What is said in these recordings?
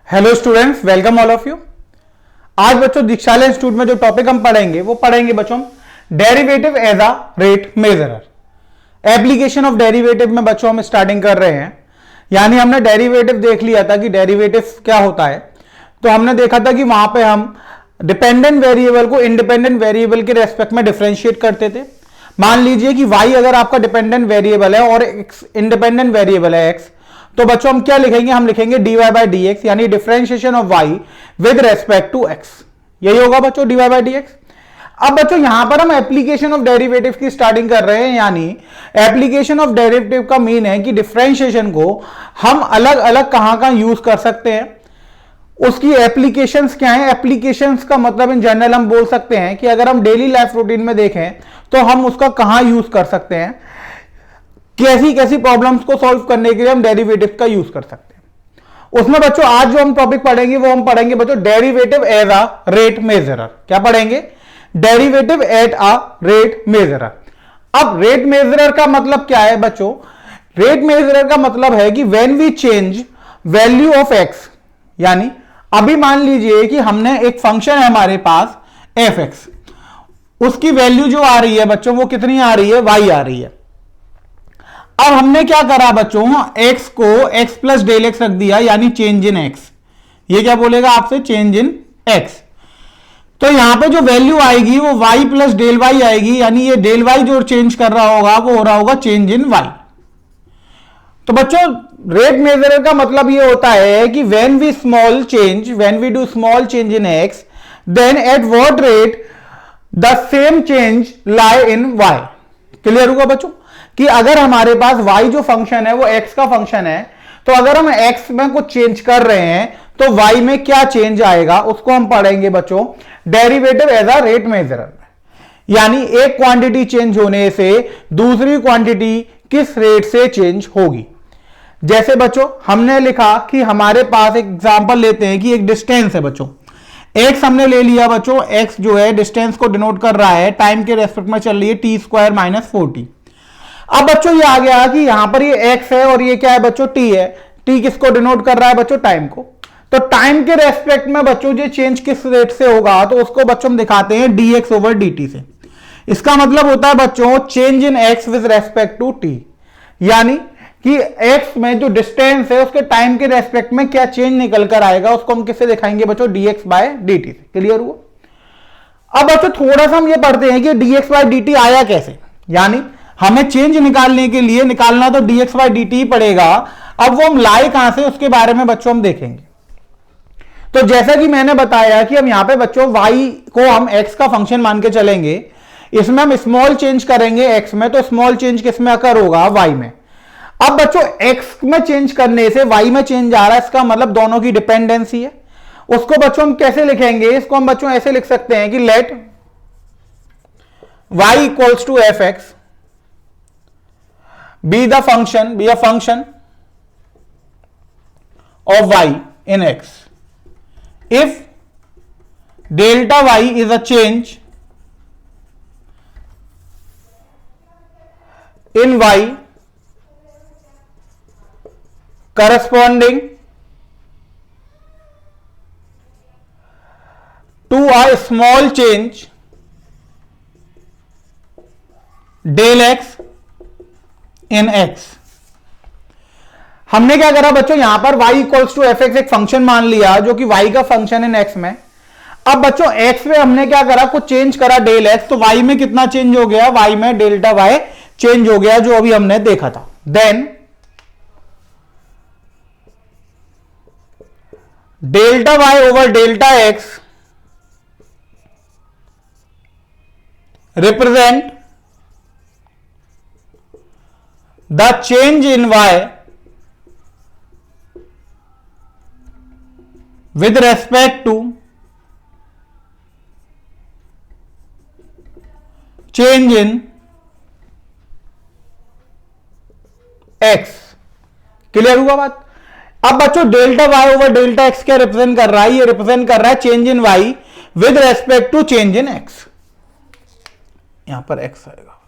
Hello students, welcome all of you. आज बच्चों दीक्षालय institute में जो टॉपिक हम पढ़ेंगे वो पढ़ेंगे बच्चों derivative as a rate measurer. Application of derivative में बच्चों हम स्टार्टिंग कर रहे हैं। यानी हमने डेरिवेटिव देख लिया था कि डेरिवेटिव क्या होता है। तो हमने देखा था कि वहां पे हम डिपेंडेंट वेरिएबल को इंडिपेंडेंट वेरिएबल के रेस्पेक्ट में डिफरेंशिएट करते थे। मान लीजिए कि y अगर आपका डिपेंडेंट वेरिएबल है और x इंडिपेंडेंट वेरिएबल है x, तो बच्चों हम क्या लिखेंगे, हम लिखेंगे dy बाई डी एक्स, यानी differentiation of y with respect to x। यही होगा बच्चों dy बाई डी एक्स। अब बच्चों यहां पर हम एप्लीकेशन ऑफ डेरिवेटिव की स्टार्टिंग कर रहे हैं। यानी एप्लीकेशन ऑफ डेरिवेटिव का मीन है कि डिफरेंशिएशन को हम अलग अलग कहां यूज कर सकते हैं, उसकी एप्लीकेशंस क्या है। एप्लीकेशंस का मतलब इन जनरल हम बोल सकते हैं कि अगर हम डेली लाइफ रूटीन में देखें तो हम उसका कहां यूज कर सकते हैं, कैसी कैसी प्रॉब्लम्स को सॉल्व करने के लिए हम डेरिवेटिव का यूज कर सकते हैं। उसमें बच्चों आज जो हम टॉपिक पढ़ेंगे वो हम पढ़ेंगे बच्चों derivative as a rate measurer. क्या पढ़ेंगे? Derivative at a rate measurer. अब रेट मेजरर का मतलब क्या है बच्चों? रेट मेजरर का मतलब है कि when we change value of x, यानी अभी मान लीजिए कि हमने एक फंक्शन है हमारे पास एफ एक्स, उसकी वैल्यू जो आ रही है बच्चों वो कितनी आ रही है? वाई आ रही है। अब हमने क्या करा बच्चों, x को x प्लस डेल एक्स रख दिया, यानी चेंज इन x। ये क्या बोलेगा आपसे? Change in x। तो यहां पे जो वैल्यू आएगी वो y प्लस डेल वाई आएगी, यानी ये डेल वाई जो चेंज कर रहा होगा वो हो रहा होगा चेंज इन y। तो बच्चों रेट मेजरर का मतलब ये होता है कि when we do small change in x, then at what rate the same change lie in y। Clear हुआ बच्चों कि अगर हमारे पास y जो फंक्शन है वो x का फंक्शन है, तो अगर हम x में कुछ चेंज कर रहे हैं तो y में क्या चेंज आएगा उसको हम पढ़ेंगे बच्चों डेरिवेटिव एज अ रेट मेजरर। यानी एक क्वांटिटी चेंज होने से दूसरी क्वांटिटी किस रेट से चेंज होगी। जैसे बच्चों हमने लिखा कि हमारे पास एक एग्जांपल लेते हैं कि एक डिस्टेंस है बच्चों, x हमने ले लिया बच्चों, x जो है डिस्टेंस को डिनोट कर रहा है, टाइम के रेस्पेक्ट में चल रही है टी स्क्वायर माइनस 40। अब बच्चों ये आ गया कि यहां पर ये x है और ये क्या है बच्चों? t है। t किसको डिनोट कर रहा है बच्चों? टाइम को। तो टाइम के रेस्पेक्ट में बच्चों ये चेंज किस रेट से होगा तो उसको बच्चों हम दिखाते हैं dx ओवर dt से। इसका मतलब होता है बच्चों change in x with respect to t, यानी कि x में जो डिस्टेंस है उसके टाइम के रेस्पेक्ट में क्या चेंज निकल कर आएगा उसको हम किससे दिखाएंगे बच्चों? dx बाय dt से। क्लियर हुआ? अब बच्चों थोड़ा सा हम ये पढ़ते हैं कि dx बाय dt आया कैसे। यानी हमें चेंज निकालने के लिए निकालना तो dx बाय dt ही पड़ेगा। अब वो हम लाई कहां से उसके बारे में बच्चों हम देखेंगे। तो जैसा कि मैंने बताया कि हम यहां पे बच्चों y को हम x का फंक्शन मान के चलेंगे, इसमें हम स्मॉल चेंज करेंगे x में, तो स्मॉल चेंज किस में अकर होगा? y में। अब बच्चों x में चेंज करने से y में चेंज आ रहा है, इसका मतलब दोनों की डिपेंडेंसी है। उसको बच्चों हम कैसे लिखेंगे? इसको हम बच्चों ऐसे लिख सकते हैं कि let y equals to f x be a function of y in x if delta y is a change in y corresponding to a small change del x in x। हमने क्या करा बच्चों, यहां पर y equals to f x एक function मान लिया जो कि y का फंक्शन इन x में। अब बच्चों x में हमने क्या करा, कुछ चेंज करा डेल x, तो y में कितना चेंज हो गया? y में डेल्टा y चेंज हो गया जो अभी हमने देखा था। Then delta y over delta x represent the change in y with respect to change in x। Clear हुआ बात? अब बच्चों delta y over delta x क्या रिप्रेजेंट कर रहा है? ये रिप्रेजेंट कर रहा है change in y with respect to change in x। यहां पर x आएगा।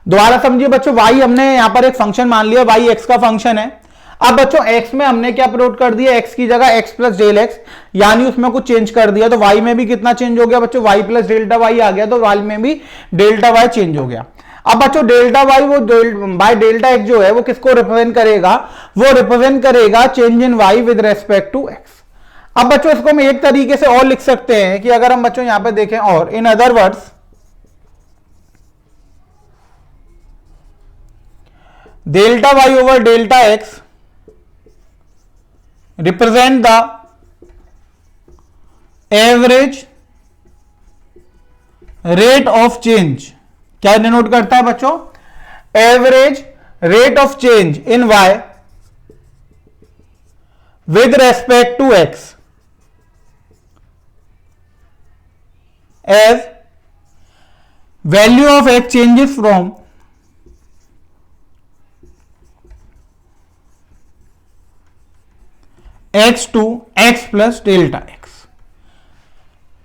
दोबारा समझिए बच्चों, y हमने यहां पर एक फंक्शन मान लिया, y x का फंक्शन है। अब बच्चों x में हमने क्या प्लॉट कर दिया, x की जगह x प्लस डेल एक्स, यानी उसमें कुछ चेंज कर दिया, तो y में भी कितना चेंज हो गया बच्चों, y प्लस डेल्टा y आ गया, तो y में भी डेल्टा y चेंज हो गया। अब बच्चों डेल्टा y वो बाय डेल्टा x जो है वो किसको रिप्रेजेंट करेगा, वो रिप्रेजेंट करेगा change in y with respect to x। अब बच्चों इसको हम एक तरीके से और लिख सकते हैं कि अगर हम बच्चों यहां पे देखें, और in other words delta y over delta x represent the average rate of change, क्या डिनोट करता है बच्चों, average rate of change in y with respect to x as value of x changes from x to x plus delta x।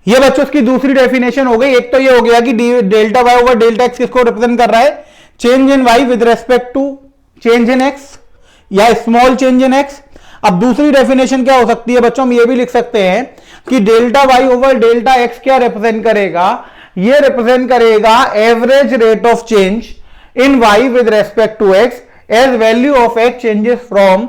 ये बच्चों इसकी दूसरी definition हो गई। एक तो ये हो गया कि delta y over delta x किसको रिप्रेजेंट कर रहा है, change in y with respect to change in x या स्मॉल चेंज इन x। अब दूसरी डेफिनेशन क्या हो सकती है बच्चों, हम ये भी लिख सकते हैं कि delta y over delta x क्या रिप्रेजेंट करेगा, ये रिप्रेजेंट करेगा average rate of change in y with respect to x as value of x changes from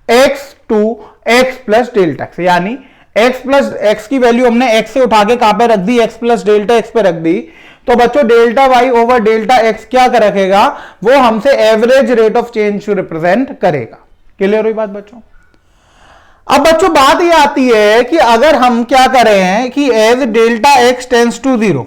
x to x plus delta x, यानी x प्लस x की value हमने x से उठा के कहां पे रख दी, x प्लस डेल्टा x पे रख दी, तो बच्चों delta y over delta x क्या रखेगा, वो हमसे average rate of change represent करेगा। क्लियर हुई बात बच्चों। अब बच्चों बात ये आती है कि अगर हम क्या करें हैं कि as delta x tends to 0,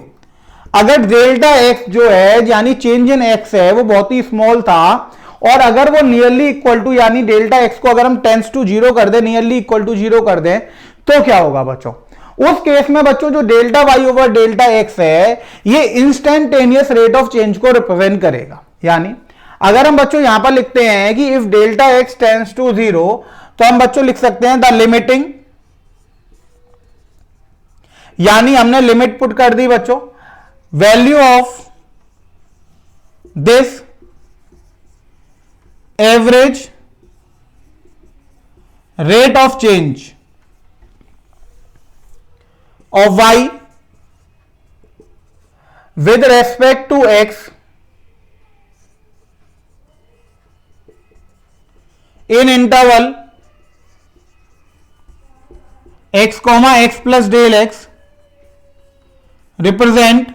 अगर डेल्टा x जो है यानी चेंज इन x है वो बहुत ही स्मॉल था, और अगर वो नियरली इक्वल टू यानी डेल्टा x को अगर हम टेंड्स टू 0 कर दें, नियरली इक्वल टू 0 कर दें, तो क्या होगा बच्चों, उस केस में बच्चों जो delta y over delta x है ये इंस्टेंटेनियस रेट ऑफ चेंज को रिप्रेजेंट करेगा। यानी अगर हम बच्चों यहां पर लिखते हैं कि if delta x tends to 0, तो हम बच्चों लिख सकते हैं द लिमिटिंग, यानी हमने लिमिट पुट कर दी बच्चों, value of this average rate of change of y with respect to x in interval x comma x plus del x represent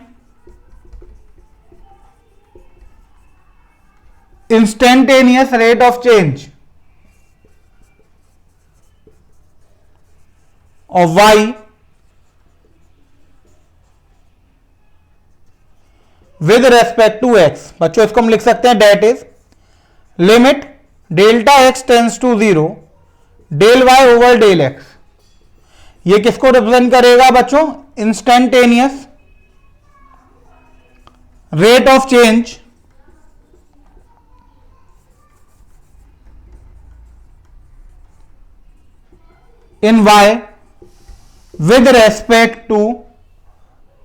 instantaneous rate of change of y with respect to x। बच्चों इसको हम लिख सकते हैं that is limit delta x tends to 0 del y over del x, ये किसको represent करेगा बच्चों, instantaneous rate of change in y with respect to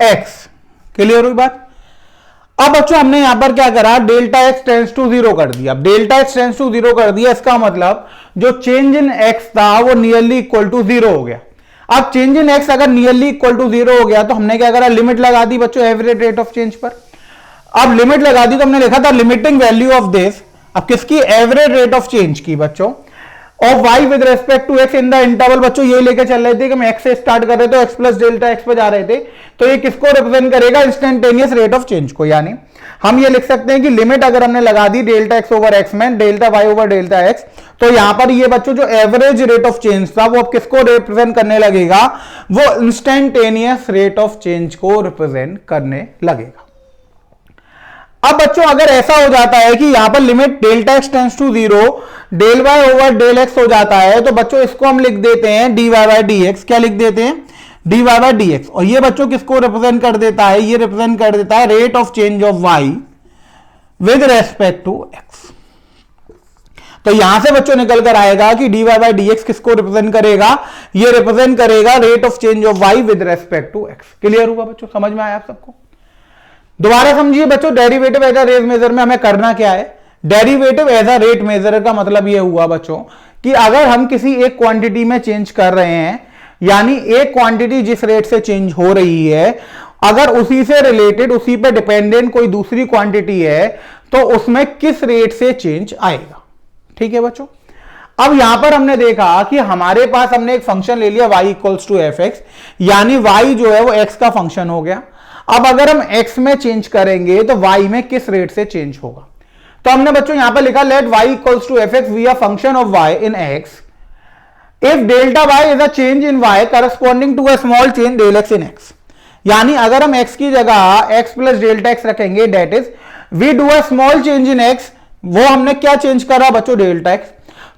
x। Clear हुई बात। अब बच्चों हमने यहां पर क्या करा, डेल्टा x टेंड्स टू 0 कर दिया। अब डेल्टा x टेंड्स टू 0 कर दिया, इसका मतलब जो चेंज इन x था वो नियरली इक्वल टू 0 हो गया। अब चेंज इन x अगर नियरली इक्वल टू 0 हो गया तो हमने क्या करा, लिमिट लगा दी बच्चों एवरेज रेट ऑफ चेंज पर। अब लिमिट लगा दी तो हमने लिखा था लिमिटिंग वैल्यू ऑफ दिस, अब किसकी, एवरेज रेट ऑफ चेंज की बच्चों, of y with respect to x in the interval. बच्चों ये लेके चल रहे थे कि हम x से स्टार्ट कर रहे थे, x प्लस डेल्टा x पे जा रहे थे, तो ये किसको रिप्रेजेंट करेगा, इंस्टेंटेनियस रेट ऑफ चेंज को। यानी हम ये लिख सकते हैं कि लिमिट अगर हमने लगा दी डेल्टा x ओवर x में delta y over delta x, तो यहां पर ये बच्चों जो एवरेज रेट ऑफ चेंज था वो अब किसको रिप्रेजेंट करने लगेगा, वो इंस्टेंटेनियस रेट ऑफ चेंज को रिप्रेजेंट करने लगेगा। अब बच्चों अगर ऐसा हो जाता है कि यहां पर limit delta x tends to 0 del y over del x हो जाता है, तो बच्चों इसको हम लिख देते हैं dy बाय dx। क्या लिख देते हैं, dy बाय dx। और ये बच्चों किसको रिप्रेजेंट कर देता है, ये रिप्रेजेंट कर देता है rate of change of y with respect to x। तो यहां से बच्चों निकल कर आएगा कि dy बाय dx किसको रिप्रेजेंट करेगा, ये रिप्रेजेंट करेगा rate of change of y with respect to x। Clear हुआ बच्चों, समझ में आया आप सबको। दोबारा समझिए बच्चों, derivative as a rate measure में हमें करना क्या है, derivative as a rate measure का मतलब यह हुआ बच्चों कि अगर हम किसी एक क्वांटिटी में चेंज कर रहे हैं, यानी एक क्वांटिटी जिस रेट से चेंज हो रही है, अगर उसी से रिलेटेड, उसी पे डिपेंडेंट कोई दूसरी क्वांटिटी है, तो उसमें किस रेट से चेंज आएगा। ठीक है बच्चों, अब यहां पर हमने देखा कि हमारे पास हमने एक फंक्शन ले लिया y equals to f x, यानी y जो है वो x का फंक्शन हो गया। अब अगर हम x में चेंज करेंगे तो y में किस रेट से चेंज होगा, तो हमने बच्चों यहां पर लिखा let y equals to f x we are function of y in x if delta y is a change in y corresponding to a small change del x in x। यानी अगर हम x की जगह x plus delta x रखेंगे, that is we do a small change in x, वो हमने क्या change करा बच्चों, डेल्टा x,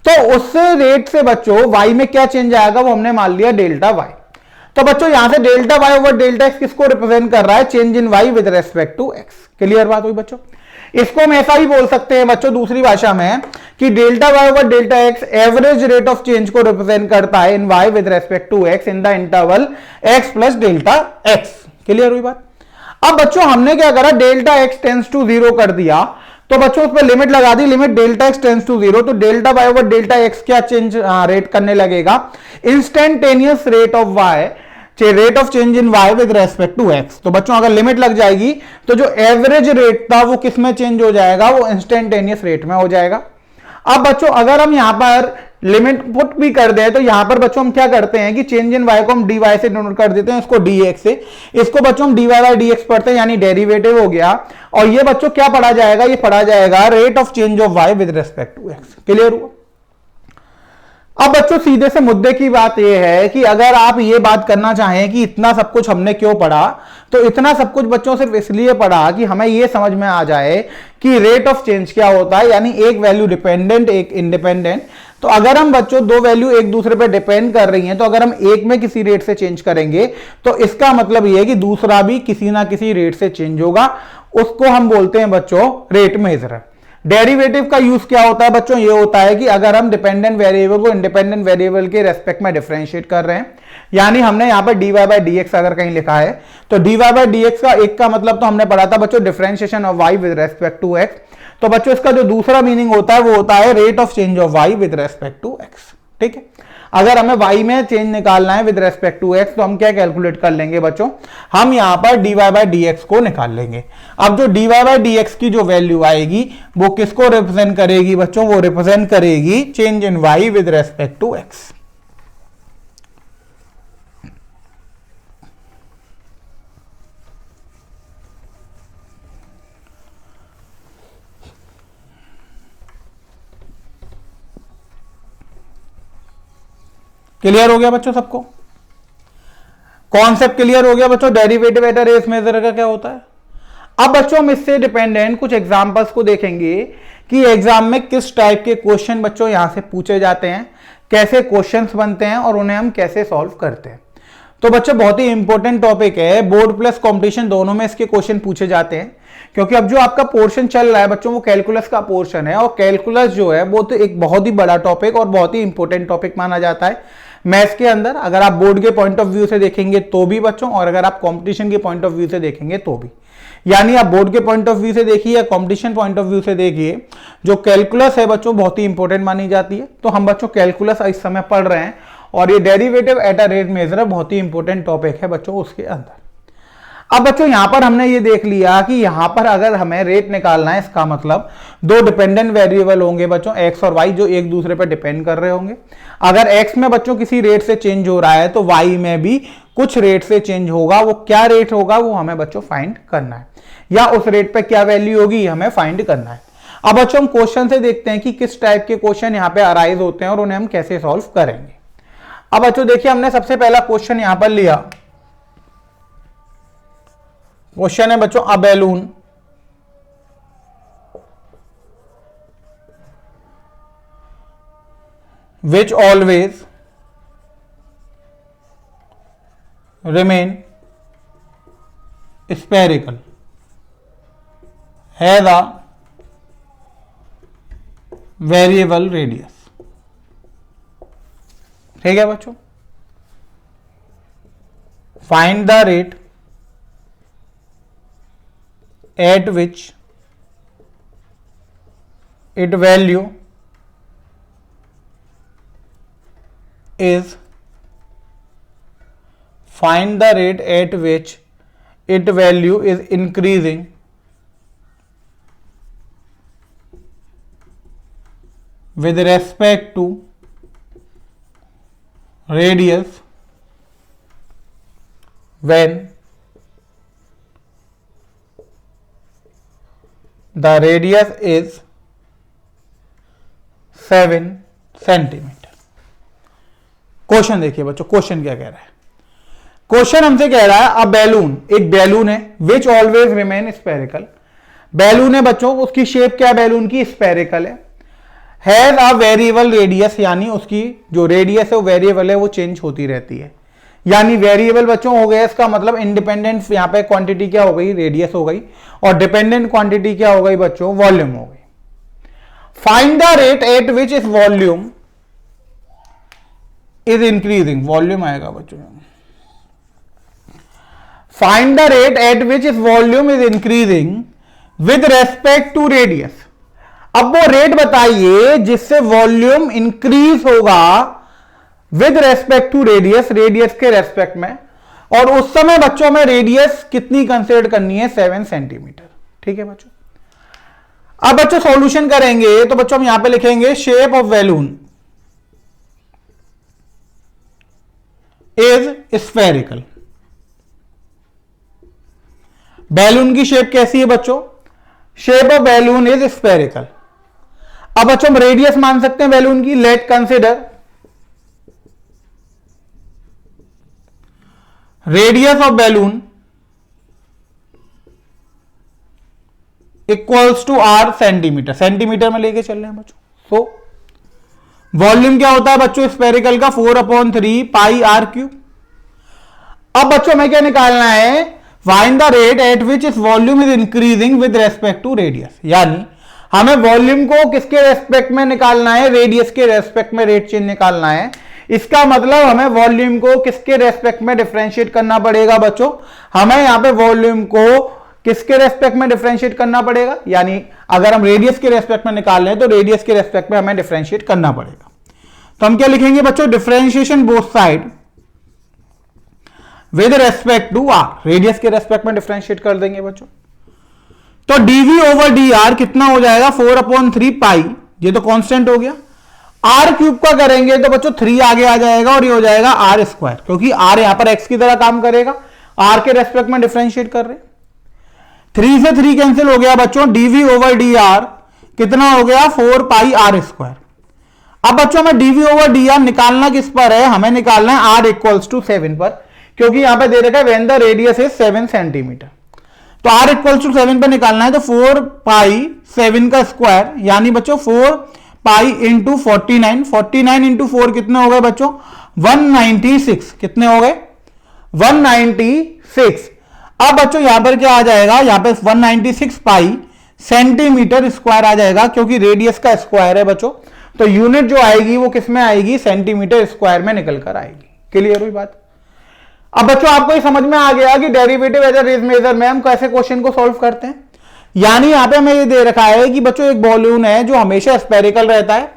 तो उससे रेट से बच्चों y में क्या चेंज आएगा वो हमने मान लिया डेल्टा y। तो बच्चों यहां से delta y over delta x किसको रिप्रेजेंट कर रहा है, change in y with respect to x। Clear बात हुई बच्चों। इसको हम ऐसा ही बोल सकते हैं बच्चों दूसरी भाषा में कि delta y over delta x average rate of change को रिप्रेजेंट करता है in y with respect to x in the interval x plus delta x। Clear हुई बात। अब बच्चों हमने क्या करा, डेल्टा x टेंस टू 0 कर दिया, तो बच्चों उस पर लिमिट लगा दी, limit delta x tends to 0, तो delta y over delta x क्या चेंज रेट करने लगेगा, instantaneous rate of y, rate of change in y with respect to x। तो बच्चों अगर लिमिट लग जाएगी तो जो एवरेज रेट था वो किस में चेंज हो जाएगा, वो इंस्टेंटेनियस रेट में हो जाएगा। अब बच्चों अगर हम यहां पर लिमिट पुट भी कर दें तो यहां पर बच्चों हम क्या करते हैं कि चेंज इन y को हम dy से डिनोट कर देते हैं, इसको dx से, इसको बच्चों हम dy बाय dx पढ़ते हैं, यानी डेरिवेटिव हो गया। और ये बच्चों क्या पढ़ा जाएगा, ये पढ़ा जाएगा rate of change of y with respect to x। Clear हुआ। अब बच्चों सीधे से मुद्दे की बात यह है कि अगर आप ये बात करना चाहें कि इतना सब कुछ हमने क्यों पढ़ा, तो इतना सब कुछ बच्चों सिर्फ इसलिए पढ़ा कि हमें यह समझ में आ जाए कि रेट ऑफ चेंज क्या होता है, यानी एक वैल्यू डिपेंडेंट एक इंडिपेंडेंट। तो अगर हम बच्चों दो वैल्यू एक दूसरे पर डिपेंड कर रही हैं, तो अगर हम एक में किसी रेट से चेंज करेंगे तो इसका मतलब यह है कि दूसरा भी किसी ना किसी रेट से चेंज होगा, उसको हम बोलते हैं बच्चों रेट मेजरर। डेरिवेटिव का यूज क्या होता है बच्चों, ये होता है कि अगर हम डिपेंडेंट वेरिएबल को इंडिपेंडेंट वेरिएबल के रेस्पेक्ट में डिफरेंशिएट कर रहे हैं, यानी हमने यहां पर dy बाय dx अगर कहीं लिखा है तो dy बाय dx का एक का मतलब तो हमने पढ़ा था बच्चों differentiation of y with respect to x। तो बच्चों इसका जो दूसरा मीनिंग होता है वो होता है rate of change of y with respect to x। ठीक है, अगर हमें y में चेंज निकालना है विद रेस्पेक्ट टू x तो हम क्या कैलकुलेट कर लेंगे बच्चों, हम यहां पर dy बाय dx को निकाल लेंगे। अब जो dy बाय dx की जो वैल्यू आएगी वो किसको रिप्रेजेंट करेगी बच्चों, वो रिप्रेजेंट करेगी change in y with respect to x। Clear हो गया बच्चों सबको, कॉन्सेप्ट क्लियर हो गया बच्चों, derivative at a rate measure का क्या होता है। अब बच्चों हम इससे डिपेंडेंट कुछ एग्जांपल्स को देखेंगे कि एग्जाम में किस टाइप के क्वेश्चन बच्चों यहां से पूछे जाते हैं, कैसे क्वेश्चंस बनते हैं और उन्हें हम कैसे सॉल्व करते हैं। तो बच्चों बहुत ही इंपॉर्टेंट टॉपिक है, बोर्ड प्लस कंपटीशन दोनों में इसके क्वेश्चन पूछे जाते हैं, क्योंकि अब जो आपका पोर्शन चल रहा है बच्चों वो कैलकुलस का पोर्शन है, और कैलकुलस जो है वो तो एक बहुत ही बड़ा टॉपिक और बहुत ही इंपॉर्टेंट टॉपिक माना जाता है मैथ्स के अंदर। अगर आप बोर्ड के पॉइंट ऑफ व्यू से देखेंगे तो भी बच्चों, और अगर आप कंपटीशन के पॉइंट ऑफ व्यू से देखेंगे तो भी, यानी आप बोर्ड के पॉइंट ऑफ व्यू से देखिए या कंपटीशन पॉइंट ऑफ व्यू से देखिए, जो कैलकुलस है बच्चों बहुत ही इंपॉर्टेंट मानी जाती है। तो हम बच्चों कैलकुलस इस समय पढ़ रहे हैं और ये derivative at a rate measure बहुत ही इंपॉर्टेंट टॉपिक है बच्चों उसके अंदर। अब बच्चों यहां पर हमने ये देख लिया कि यहां पर अगर हमें रेट निकालना है, इसका मतलब दो डिपेंडेंट वेरिएबल होंगे बच्चों x और y जो एक दूसरे पर डिपेंड कर रहे होंगे। अगर x में बच्चों किसी रेट से चेंज हो रहा है तो y में भी कुछ रेट से चेंज होगा, वो क्या रेट होगा वो हमें बच्चों फाइंड करना है, या उस रेट पे क्या वैल्यू होगी हमें फाइंड करना है। अब बच्चों हम क्वेश्चन से देखते हैं कि किस टाइप के क्वेश्चन यहाँ पे अराइज होते हैं और उन्हें हम कैसे सॉल्व करेंगे। अब बच्चों देखिए हमने सबसे पहला क्वेश्चन यहां पर लिया, क्वेश्चन है बच्चों अ balloon which always remain spherical has a variable radius। ठीक है बच्चों, find the rate at which it value is find the rate at which its value is increasing with respect to radius when the radius is 7 centimetre. Question देखिए बच्चों, question क्या कह रहा है। Question हमसे कह रहा है, अब बैलून, एक बैलून है which always remain spherical. Balloon है बच्चों, उसकी शेप क्या है बैलून की, स्पेरिकल है। हैज अ वेरिएबल रेडियस, यानी उसकी जो रेडियस है वो वेरिएबल है, वो चेंज होती रहती है। यानी वेरिएबल बच्चों हो गया, इसका मतलब इंडिपेंडेंट यहां पे क्वांटिटी क्या हो गई, रेडियस हो गई, और डिपेंडेंट क्वांटिटी क्या हो गई बच्चों, वॉल्यूम हो गई। Find the rate at which इस वॉल्यूम इज इंक्रीजिंग, वॉल्यूम आएगा बच्चों। Find the rate at which इस volume is increasing with respect to radius. अब वो रेट बताइए जिससे वॉल्यूम इंक्रीज होगा with respect to radius, radius के रेस्पेक्ट में, और उस समय बच्चों में रेडियस कितनी कंसीडर करनी है, 7 सेंटीमीटर। ठीक है बच्चों। अब बच्चों सॉल्यूशन करेंगे तो बच्चों हम यहां पे लिखेंगे shape of balloon is spherical. Balloon की शेप कैसी है बच्चों, shape of balloon is spherical. अब बच्चों हम रेडियस मान सकते हैं बैलून की, let consider radius of balloon equals to r centimetre, centimetre में लेके चल रहे हैं बच्चों। सो वॉल्यूम क्या होता है बच्चों स्फेरिकल का, 4/3 पाई आर क्यूब। अब बच्चों हमें क्या निकालना है, find the rate at which इस volume is increasing with respect to radius. यानी हमें वॉल्यूम को किसके रेस्पेक्ट में निकालना है, रेडियस के रेस्पेक्ट में रेट चेंज निकालना है। इसका मतलब हमें वॉल्यूम को किसके रेस्पेक्ट में डिफरेंशिएट करना पड़ेगा बच्चों, हमें यहां पे वॉल्यूम को किसके रेस्पेक्ट में डिफरेंशिएट करना पड़ेगा, यानी अगर हम रेडियस के रेस्पेक्ट में निकाल रहे हैं तो रेडियस के रेस्पेक्ट में हमें डिफरेंशिएट करना पड़ेगा। तो हम क्या लिखेंगे बच्चों, differentiation both side with respect to r, radius के रेस्पेक्ट में डिफरेंशिएट कर देंगे बच्चों। तो डीवी ओवर डी आर कितना हो जाएगा, 4/3 पाई, ये तो कांस्टेंट हो गया। आर क्यूब का करेंगे तो बच्चों 3 आगे आ जाएगा और ये हो जाएगा आर स्क्वायर, क्योंकि आर यहां पर एक्स की तरह काम करेगा, आर के रेस्पेक्ट में डिफरेंशिएट कर रहे हैं। 3 से 3 कैंसिल हो गया बच्चों, डीवी ओवर डी आर कितना हो गया, 4 पाई आर स्क्वायर। अब बच्चों हमें डीवी ओवर डी आर निकालना किस पर है, हमें निकालना है आर इक्वल्स टू 7 पर, क्योंकि यहां पे दे रखा है when the radius is 7 centimetre. तो आर इक्वल्स टू 7 पर निकालना है, तो 4 पाई 7 का स्क्वायर, यानी बच्चों 4 पाई इंटू 49, 49 इंटू 4 कितने हो गए बच्चों, 196, कितने हो गए 196। अब बच्चों यहां पर क्या आ जाएगा, यहां पे 196 पाई सेंटीमीटर स्क्वायर आ जाएगा, क्योंकि रेडियस का स्क्वायर है बच्चों, तो यूनिट जो आएगी वो किस में आएगी, सेंटीमीटर स्क्वायर में निकल कर आएगी। क्लियर हुई बात। अब बच्चों आपको ये समझ में आ गया कि derivative as a rate measure में हम कैसे क्वेश्चन को सॉल्व करते हैं। यानी यहां पे हमें ये दे रखा है कि बच्चों एक बॉलून है जो हमेशा स्फेरिकल रहता है,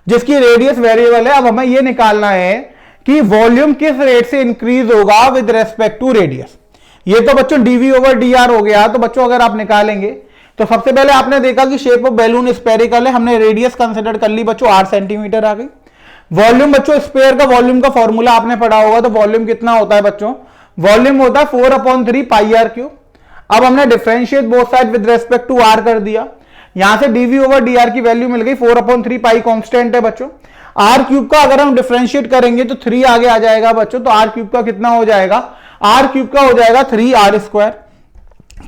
जिसकी रेडियस वेरिएबल है। अब हमें ये निकालना है कि वॉल्यूम किस रेट से इंक्रीज होगा विद रेस्पेक्ट टू रेडियस। ये तो बच्चों डीवी ओवर डी आर हो गया। तो बच्चों अगर आप निकालेंगे तो सबसे पहले आपने देखा कि शेप ऑफ बैलून स्फेरिकल है, हमने रेडियस कंसिडर कर ली बच्चों, 8 सेंटीमीटर आ गई। वॉल्यूम बच्चों स्फेयर का वॉल्यूम का फॉर्मूला आपने पढ़ा होगा, तो वॉल्यूम कितना होता है बच्चों, वॉल्यूम होता है 4/3 पाई आर क्यूब। अब हमने differentiate both side with respect to r कर दिया, यहां से डीवी ओवर डी आर की वैल्यू मिल गई 4/3 पाई, कांस्टेंट है बच्चों। आर क्यूब का अगर हम डिफरेंशिएट करेंगे तो 3 आगे आ जाएगा बच्चों, तो आर क्यूब का कितना हो जाएगा, आर क्यूब का हो जाएगा 3 आर स्क्वायर।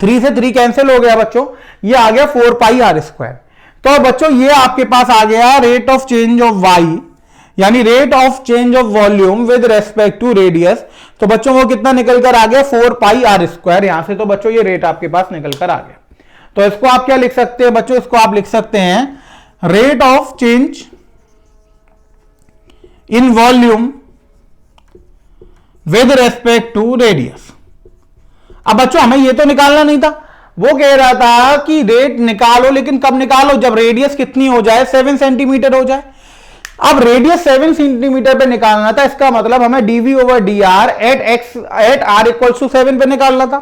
3 से 3 कैंसिल हो गया बच्चों, ये आ गया 4 पाई आर स्क्वायर। तो बच्चों ये आपके पास आ गया rate of change of Y, यानी rate of change of volume with respect to radius. तो बच्चों वो कितना निकल कर आ गया, 4 पाई आर स्क्वायर। यहां से तो बच्चों ये रेट आपके पास निकल कर आ गया। तो इसको आप क्या लिख सकते हैं बच्चों, इसको आप लिख सकते हैं rate of change in volume with respect to radius. अब बच्चों हमें ये तो निकालना नहीं था, वो कह रहा था कि रेट निकालो, लेकिन कब निकालो, जब रेडियस कितनी हो जाए, 7 सेंटीमीटर हो जाए। अब रेडियस 7 सेंटीमीटर पे निकालना था, इसका मतलब हमें dv over dr at r equals to 7 पे निकालना था।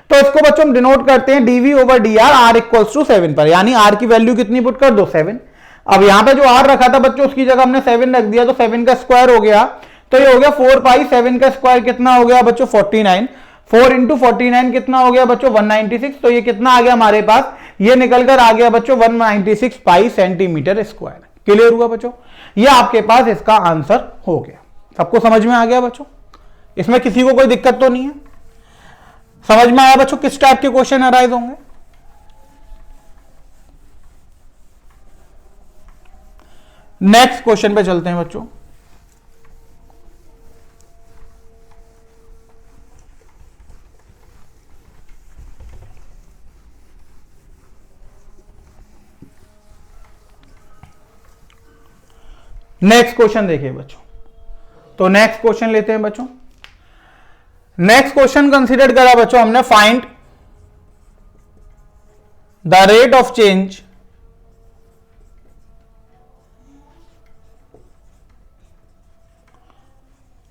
तो इसको बच्चों हम डिनोट करते हैं dv over dr r equals to 7 पर, यानी r की वैल्यू कितनी पुट कर दो 7। अब यहां पे जो r रखा था बच्चों उसकी जगह हमने 7 रख दिया, तो 7 का स्क्वायर हो गया, तो ये हो गया 4 पाई, 7 का स्क्वायर कितना हो गया बच्चों 49, 4 इंटू 49 कितना हो गया बच्चों 196, तो ये कितना आ गया हमारे पास, ये निकलकर आ गया बच्चों 196 पाई सेंटीमीटर स्क्वायर। क्लियर हुआ बच्चों, ये आपके पास इसका आंसर हो गया। सबको समझ में आ गया बच्चों, इसमें किसी को कोई दिक्कत तो नहीं है? समझ में आया बच्चों किस टाइप के क्वेश्चन अराइज होंगे? नेक्स्ट क्वेश्चन पे चलते हैं बच्चों। नेक्स्ट क्वेश्चन देखिए बच्चों, तो नेक्स्ट क्वेश्चन लेते हैं बच्चों। नेक्स्ट क्वेश्चन कंसीडर करा बच्चों हमने, find the rate of change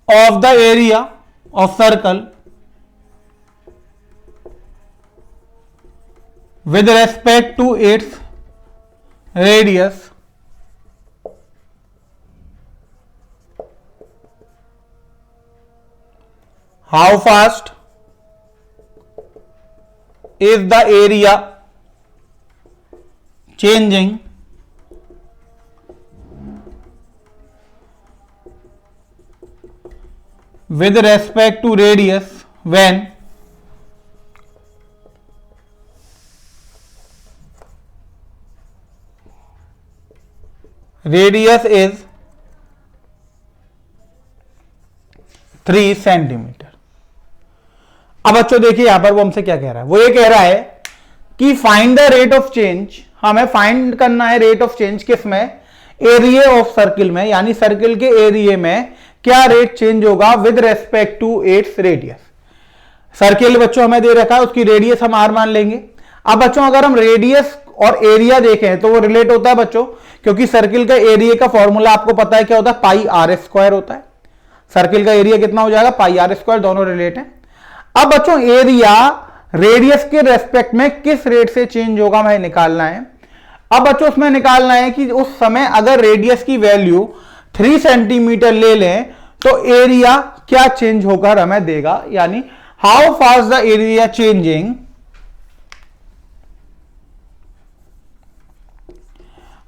of the area of circle with respect to its radius how fast is the area changing with respect to radius when radius is 3 centimetre. अब बच्चों देखिए यहां पर वो हमसे क्या कह रहा है, वो ये कह रहा है कि find the rate of change, हमें फाइंड करना है रेट ऑफ चेंज किसमें, एरिया ऑफ सर्किल में, यानी सर्किल के एरिया में क्या रेट चेंज होगा with respect to its radius. Circle बच्चों हमें दे रखा है, उसकी रेडियस हम आर मान लेंगे। अब बच्चों अगर हम रेडियस और एरिया देखें तो वो रिलेट होता है बच्चों, क्योंकि सर्किल का एरिया का फॉर्मूला आपको पता है क्या होता है, पाई आर स्क्वायर होता है। सर्किल का एरिया कितना हो जाएगा, पाई आर स्क्वायर, दोनों रिलेट है। अब बच्चों एरिया रेडियस के रेस्पेक्ट में किस रेट से चेंज होगा हमें निकालना है। अब बच्चों उसमें निकालना है कि उस समय अगर रेडियस की वैल्यू 3 सेंटीमीटर ले लें तो एरिया क्या चेंज होकर हमें देगा, यानी how fast the area changing,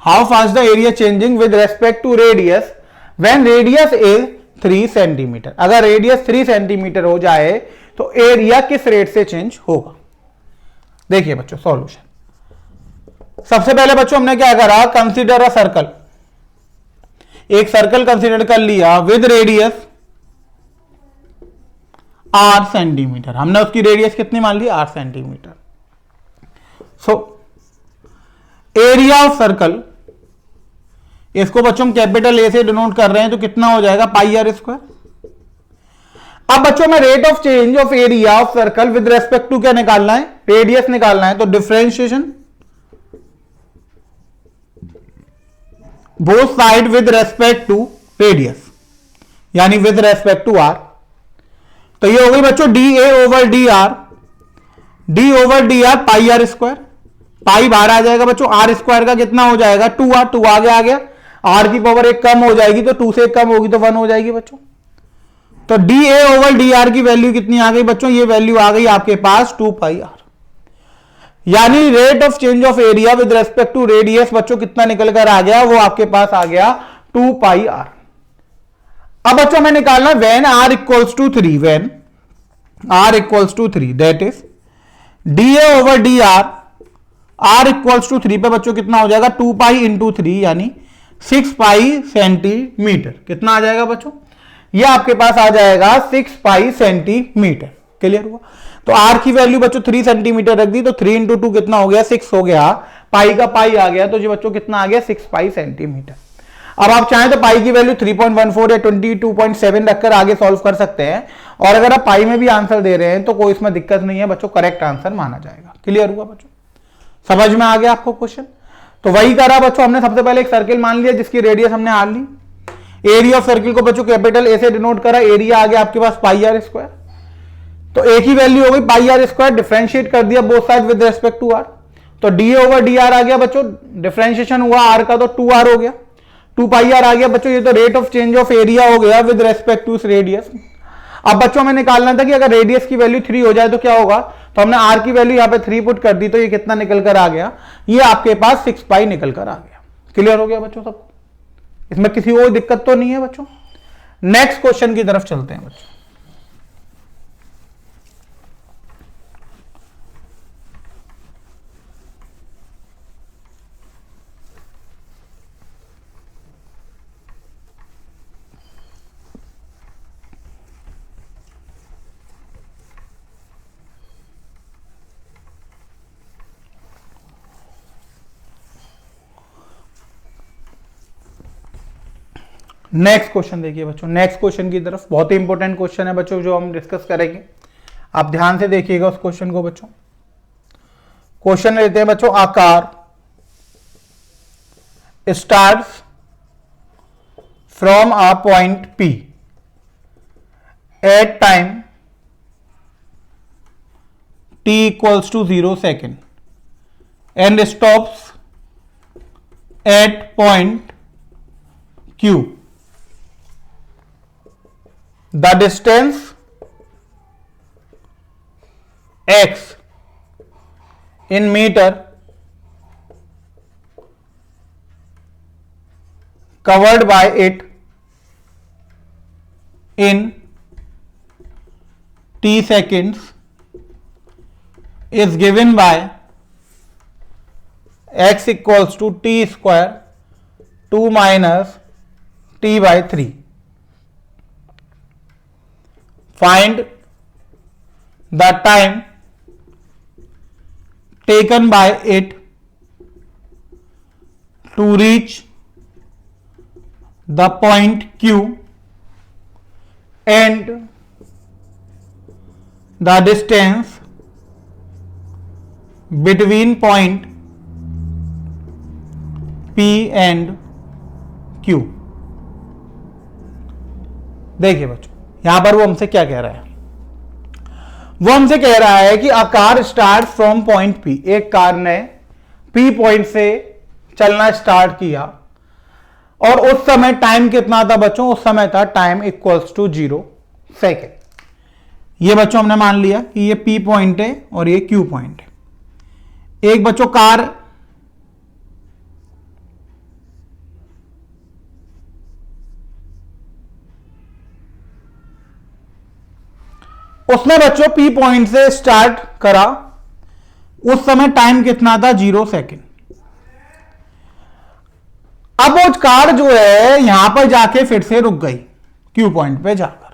how fast the area changing with respect to radius when radius is 3 centimetre. अगर रेडियस 3 सेंटीमीटर हो जाए तो एरिया किस रेट से चेंज होगा। देखिए बच्चों सॉल्यूशन, सबसे पहले बच्चों हमने क्या करा, कंसीडर अ सर्कल, एक सर्कल कंसीडर कर लिया विद रेडियस r सेंटीमीटर, हमने उसकी रेडियस कितनी मान ली, r centimetre. So area of circle, इसको बच्चों हम कैपिटल ए से डिनोट कर रहे हैं, तो कितना हो जाएगा, पाई आर स्क्वायर। अब बच्चों में rate of change of area of circle with respect to क्या निकालना है, रेडियस निकालना है, तो differentiation both side with respect to radius, यानी विद रेस्पेक्ट टू आर। तो ये हो गई बच्चों डी ए over D R, D over D R pi R square, pi बाहर आ जाएगा बच्चों, आर स्क्वायर का कितना हो जाएगा 2r, 2 आगे आ गया, आर की पावर 1 कम हो जाएगी तो 2 से 1 कम होगी तो 1 हो जाएगी बच्चों। तो डी ए ओवर डी आर की वैल्यू कितनी आ गई बच्चों, ये वैल्यू आ गई आपके पास 2 पाई आर, यानी rate of change of area with respect to radius बच्चों कितना निकल कर आ गया, वो आपके पास आ गया 2 पाई आर। अब बच्चों हमें निकालना when r equals to 3, when r equals to 3 that is d A over D r, r equals to 3 पे बच्चों कितना हो जाएगा 2 पाई इंटू 3, यानी 6 पाई सेंटीमीटर। कितना आ जाएगा बच्चों, ये आपके पास आ जाएगा 6 पाई सेंटीमीटर। क्लियर हुआ। तो आर की वैल्यू बच्चों 3 सेंटीमीटर रख दी, तो 3 इंटू 2 कितना हो गया 6 हो गया, पाई का पाई आ गया, तो ये बच्चों कितना आ गया 6 पाई सेंटीमीटर। अब आप चाहें तो पाई की वैल्यू 3.14 या 22.7 रखकर आगे सॉल्व कर सकते हैं, और अगर आप पाई में भी आंसर दे रहे हैं तो कोई इसमें दिक्कत नहीं है बच्चों, करेक्ट आंसर माना जाएगा। क्लियर हुआ बच्चों, समझ में आ गया आपको क्वेश्चन। तो वही करा बच्चों, हमने सबसे पहले एक सर्किल मान लिया जिसकी रेडियस हमने आर ली, एरिया ऑफ सर्किल को बच्चों कैपिटल ए से डिनोट करा, एरिया आ गया आपके पास पाई आर स्क्वायर, तो एक ही वैल्यू हो गई पाई आर स्क्वायर, डिफरेंशिएट कर दिया both side with respect to are, तो डी ओवर डी आर आ गया बच्चों, डिफरेंशिएशन हुआ आर का तो 2r हो गया, 2 पाई आर आ गया बच्चों, ये तो rate of change of area हो गया विद रेस्पेक्ट टू इस रेडियस। अब बच्चों हमें निकालना था कि अगर रेडियस की वैल्यू 3 हो जाए तो क्या होगा, तो हमने आर की वैल्यू यहां पे 3 पुट कर दी, तो ये कितना निकल कर आ गया, ये आपके पास 6 पाई निकल कर आ गया। क्लियर हो गया बच्चों सबको, इसमें किसी को दिक्कत तो नहीं है बच्चों। नेक्स्ट क्वेश्चन की तरफ चलते हैं बच्चों। नेक्स्ट क्वेश्चन देखिए बच्चों, नेक्स्ट क्वेश्चन की तरफ, बहुत ही इंपॉर्टेंट क्वेश्चन है बच्चों जो हम डिस्कस करेंगे, आप ध्यान से देखिएगा उस क्वेश्चन को बच्चों। क्वेश्चन लेते हैं बच्चों, आकार starts from a point P at time t equals to 0 second and stops at point Q. The distance x in meter covered by it in t seconds is given by x equals to t square 2 minus t by 3. Find the time taken by it to reach the point Q and the distance between point P and Q. देखिए बच्चों, यहां पर वो हमसे क्या कह रहा है, वो हमसे कह रहा है कि a car start from point P, एक कार ने P पॉइंट से चलना स्टार्ट किया और उस समय टाइम कितना था बच्चों, उस समय था टाइम इक्वल्स टू 0 सेकेंड। ये बच्चों हमने मान लिया कि ये P पॉइंट है और ये Q पॉइंट है। एक बच्चों कार उसने बच्चों P पॉइंट से स्टार्ट करा, उस समय टाइम कितना था 0 सेकेंड। अब वो कार जो है यहां पर जाके फिर से रुक गई Q पॉइंट पे जाकर।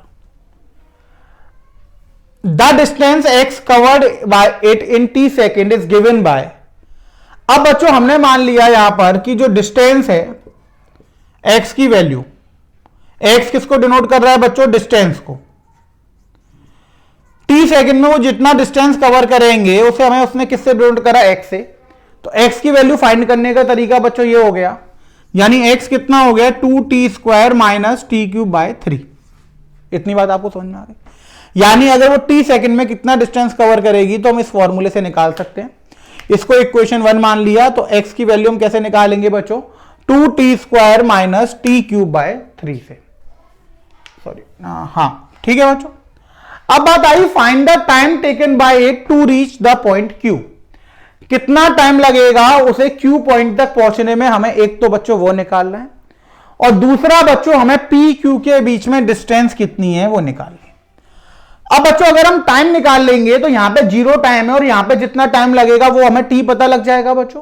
The distance x covered by it in t second is given by, अब बच्चों हमने मान लिया यहां पर कि जो डिस्टेंस है x की वैल्यू, x किसको डिनोट कर रहा है बच्चों, डिस्टेंस को, t सेकंड में वो जितना डिस्टेंस कवर करेंगे उसे हमें उसने किससे डिनोट करा, x से, तो x की वैल्यू फाइंड करने का तरीका बच्चों ये हो गया, यानी x कितना हो गया 2t square minus t cube by 3। इतनी बात आपको समझ में आ गई, यानी अगर वो t सेकंड में कितना डिस्टेंस कवर करेगी तो हम इस फॉर्मूले से निकाल सकते हैं। इसको इक्वेशन 1 मान लिया, तो x की वैल्यू हम कैसे निकालेंगे बच्चों, 2t square minus t cube by 3 से, सॉरी हाँ ठीक है बच्चों। अब बात आई find the time taken by it to reach the point Q, कितना टाइम लगेगा उसे Q पॉइंट तक पहुंचने में, हमें एक तो बच्चों वो निकालना है और दूसरा बच्चों हमें P Q के बीच में डिस्टेंस कितनी है वो निकालनी है। अब बच्चों अगर हम टाइम निकाल लेंगे तो यहां पे 0 टाइम है और यहां पे जितना टाइम लगेगा वो हमें T पता लग जाएगा बच्चों,